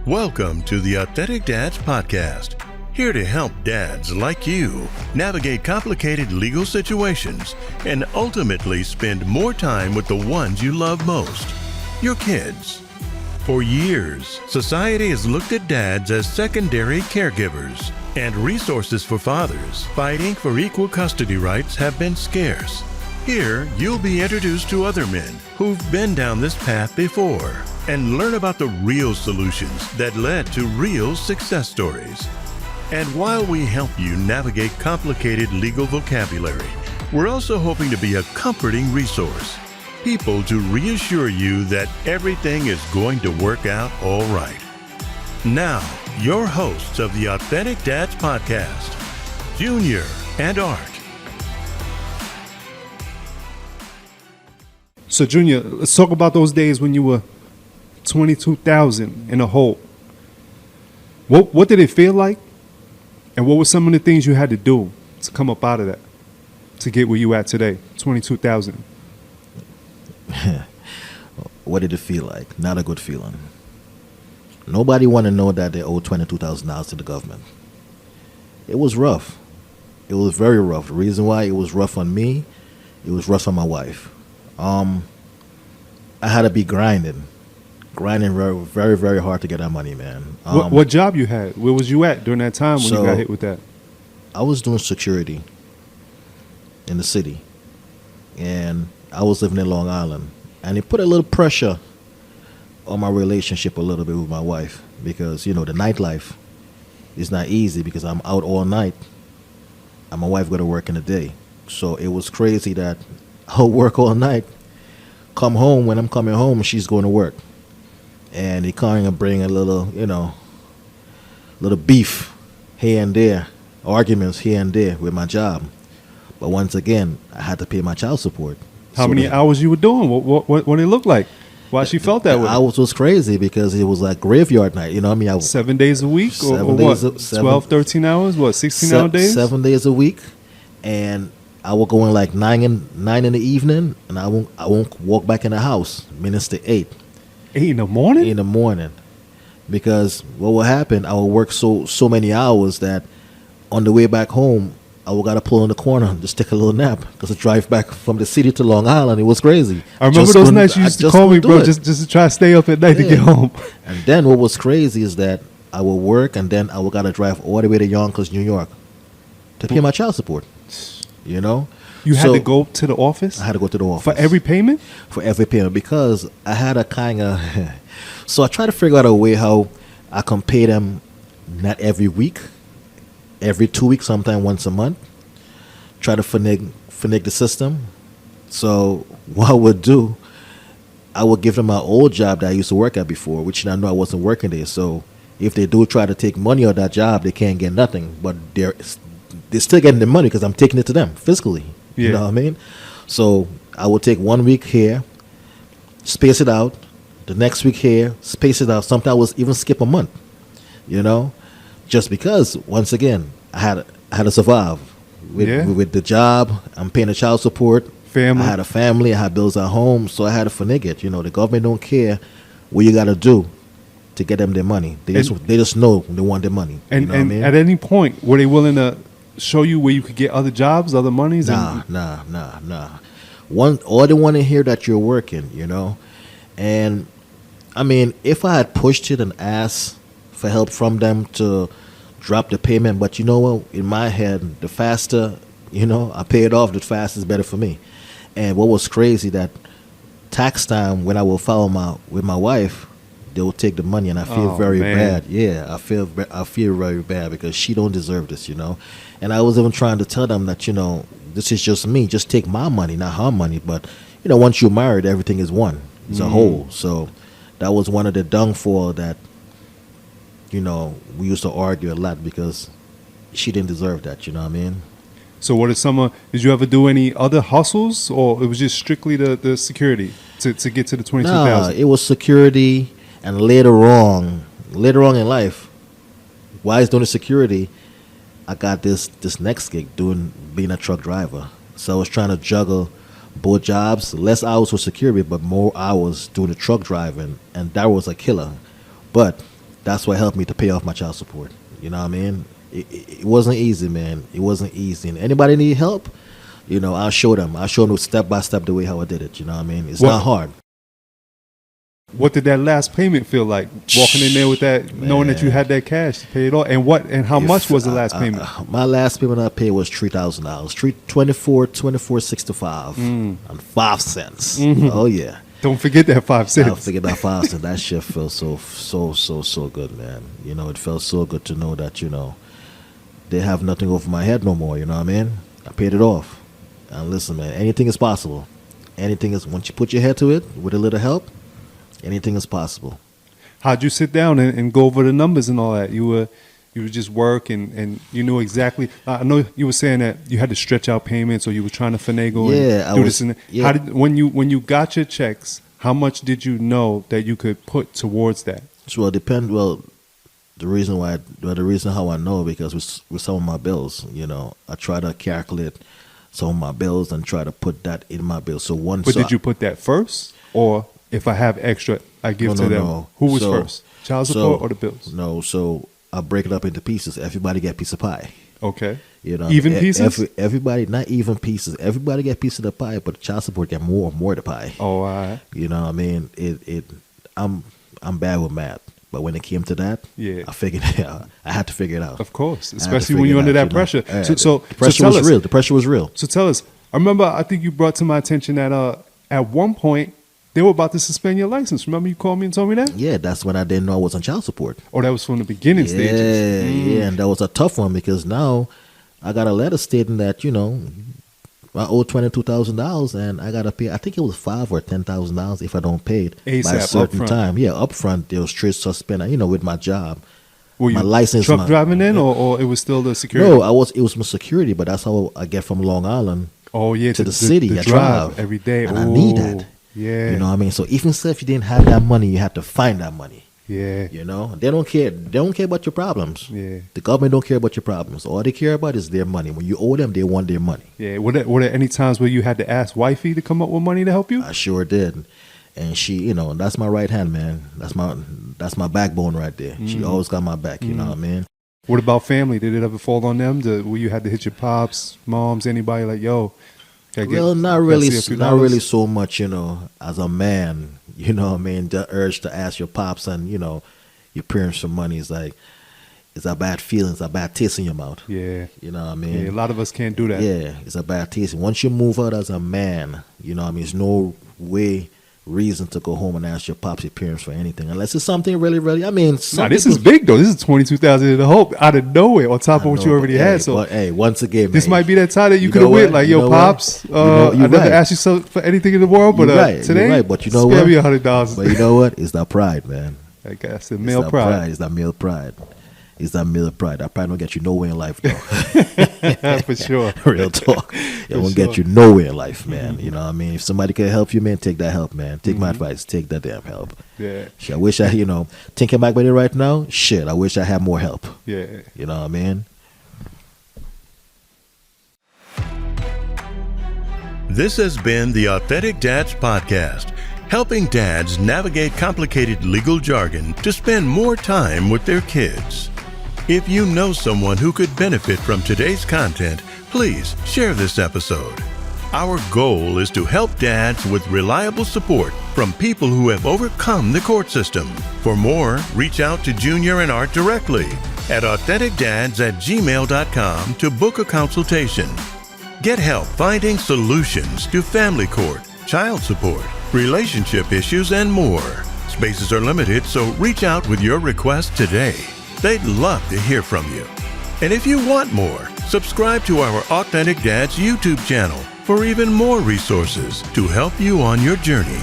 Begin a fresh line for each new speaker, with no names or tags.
Welcome to the Authentic Dads Podcast. Here to help dads like you navigate complicated legal situations and ultimately spend more time with the ones you love most, your kids. For years, society has looked at dads as secondary caregivers, and resources for fathers fighting for equal custody rights have been scarce. Here, you'll be introduced to other men who've been down this path before and learn about the real solutions that led to real success stories. And while we help you navigate complicated legal vocabulary, we're also hoping to be a comforting resource. People to reassure you that everything is going to work out all right. Now, your hosts of the Authentic Dads Podcast, Junior and Art.
So, Junior, let's talk about those days when you were 22,000 in a hole. What did it feel like? And what were some of the things you had to do to come up out of that, to get where you at today, 22,000?
What did it feel like? Not a good feeling. Nobody want to know that they owe $22,000 to the government. It was rough. It was very rough. The reason why it was rough on me, it was rough on my wife. I had to be grinding very, very, very hard to get that money, man.
What job you had? Where was you at during that time when you got hit with that?
I was doing security in the city, and I was living in Long Island, and it put a little pressure on my relationship a little bit with my wife because, you know, the nightlife is not easy because I'm out all night and my wife got to work in the day. So it was crazy that I'll work all night, come home. When I'm coming home, she's going to work. And it kind of bring a little, little beef here and there, arguments here and there with my job. But once again, I had to pay my child support.
How many hours you were doing? What it looked like? Why she felt that way?
I was crazy because it was like graveyard night. You know what I mean?
7 days a week? Or what? 12, 13 hours? What, 16-hour days?
7 days a week. And I will go in like 9 in the evening, and I won't walk back in the house minutes to 8.
8 in the morning?
8 in the morning. Because what will happen, I will work so many hours that on the way back home, I will got to pull in the corner and just take a little nap because I drive back from the city to Long Island. It was crazy.
I remember those nights you used to call me, bro, just to try to stay up at night to get home.
And then what was crazy is that I will work, and then I will got to drive all the way to Yonkers, New York to pay my child support. You know?
You had to go to the office?
I had to go to the office.
For every payment?
For every payment, because I had a kind of... So I tried to figure out a way how I can pay them not every week, every 2 weeks, sometimes once a month. Try to finagle the system. So what I would do, I would give them my old job that I used to work at before, which I know I wasn't working there. So if they do try to take money out of that job, they can't get nothing. But they're still getting the money because I'm taking it to them physically. Yeah. You know what I mean? So I would take 1 week here, space it out. The next week here, space it out. Sometimes I was even skip a month, just because, once again, I had to survive with the job. I'm paying the child support.
Family.
I had a family. I had bills at home, so I had to finagle it. The government don't care what you got to do to get them their money. They just know they want their money.
And,
what I mean?
At any point, were they willing to show you where you could get other jobs, other monies?
Nah. All they want to hear that you're working, And, I mean, if I had pushed it and asked for help from them to drop the payment, but you know what? In my head, the faster, I pay it off, the faster is better for me. And what was crazy, that tax time when I will file with my wife, they will take the money, and I feel very bad. Yeah, I feel very bad because she don't deserve this, And I was even trying to tell them that, this is just me. Just take my money, not her money. But, once you're married, everything is one. It's a whole. So that was one of the downfall that, we used to argue a lot because she didn't deserve that, you know what I mean?
So did you ever do any other hustles, or it was just strictly the security to get to the 22,000?
Nah, it was security, and later on in life, while I was doing the security, I got this next gig being a truck driver. So I was trying to juggle both jobs, less hours for security, but more hours doing the truck driving, and that was a killer. But that's what helped me to pay off my child support. You know what I mean? It wasn't easy, man. It wasn't easy. And anybody need help, I'll show them. I'll show them step by step the way how I did it. You know what I mean? It's not hard.
What did that last payment feel like? Walking in there with that, knowing that you had that cash to pay it all, and how much was the last payment?
My last payment I paid was $3,000. $24.65 and 5 cents.
Mm-hmm.
Oh yeah.
Don't forget that 5 cents.
Don't forget that 5 cents. That shit felt so good, man. It felt so good to know that they have nothing over my head no more. You know what I mean? I paid it off. And listen, man, anything is possible. Anything is, once you put your head to it with a little help, anything is possible.
How'd you sit down and go over the numbers and all that? You would just work and you knew exactly. I know you were saying that you had to stretch out payments, or you were trying to finagle and do this and that.
Yeah.
How did when you got your checks? How much did you know that you could put towards that?
So it depends. Well, the reason how I know, because with some of my bills, I try to calculate some of my bills and try to put that in my bills. So
But did you put that first, or if I have extra, I give to them?
No.
Who was first, child support or the bills?
No, so I break it up into pieces. Everybody get a piece of pie.
Okay.
Even
pieces?
Everybody, not even pieces. Everybody get a piece of the pie, but child support get more of the pie.
Oh, all right.
You know what I mean? I'm bad with math, but when it came to that, I figured it out. I had to figure it out.
Of course, especially when you're under that pressure. So
the pressure was real. The pressure was real.
So tell us. I remember, I think you brought to my attention that at one point they were about to suspend your license. Remember you called me and told me that?
Yeah, that's when I didn't know I was on child support.
Oh, that was from the beginning stages.
Yeah, and that was a tough one, because now I got a letter stating that I owe $22,000 and I gotta pay. I think it was $5,000 or $10,000 if I don't pay it
ASAP,
by a certain
upfront.
time. Yeah, upfront they will straight suspend. With my job.
Were you
my license,
truck driving in, or it was still the security?
No, it was my security, but that's how I get from Long Island.
Oh yeah,
to the city.
The
I
drive
drive
every day,
and I need that.
Yeah,
you know what I mean. So even if you didn't have that money, you had to find that money.
Yeah,
they don't care. They don't care about your problems.
Yeah,
the government don't care about your problems. All they care about is their money. When you owe them, they want their money.
Yeah. Were there any times where you had to ask wifey to come up with money to help you?
I sure did. And she, that's my right hand, man. That's my backbone right there. She always got my back. You know what I mean?
What about family? Did it ever fall on them? Where you had to hit your pops, moms, anybody like, yo?
Well, not really so much, as a man, the urge to ask your pops and, your parents for money is like, it's a bad feeling, it's a bad taste in your mouth.
Yeah.
You know what I mean?
Yeah, a lot of us can't do that.
Yeah, it's a bad taste. Once you move out as a man, there's no reason to go home and ask your pops, your parents for anything, unless it's something really, really.
This is big though. This is $22,000 in the hope out of nowhere on top of what you already had. So,
but hey, once again,
this might be that time that you could have went like, yo, pops, I never asked you for anything in the world, but today,
you're right. But
spare me $100.
But you know what? It's that pride, man.
I guess the male pride.
It's that male pride. It's that male pride. That pride don't get you nowhere in life, though.
For sure.
Real talk. It won't get you nowhere in life, man. You know what I mean? If somebody can help you, man, take that help, man. Take my advice. Take that damn help.
Yeah.
I wish I, thinking back about it right now, I wish I had more help.
Yeah.
You know what I mean?
This has been the Authentic Dads Podcast, helping dads navigate complicated legal jargon to spend more time with their kids. If you know someone who could benefit from today's content, please share this episode. Our goal is to help dads with reliable support from people who have overcome the court system. For more, reach out to Junior and Art directly at authenticdads@gmail.com to book a consultation. Get help finding solutions to family court, child support, relationship issues, and more. Spaces are limited, so reach out with your request today. They'd love to hear from you. And if you want more, subscribe to our Authentic Dads YouTube channel for even more resources to help you on your journey.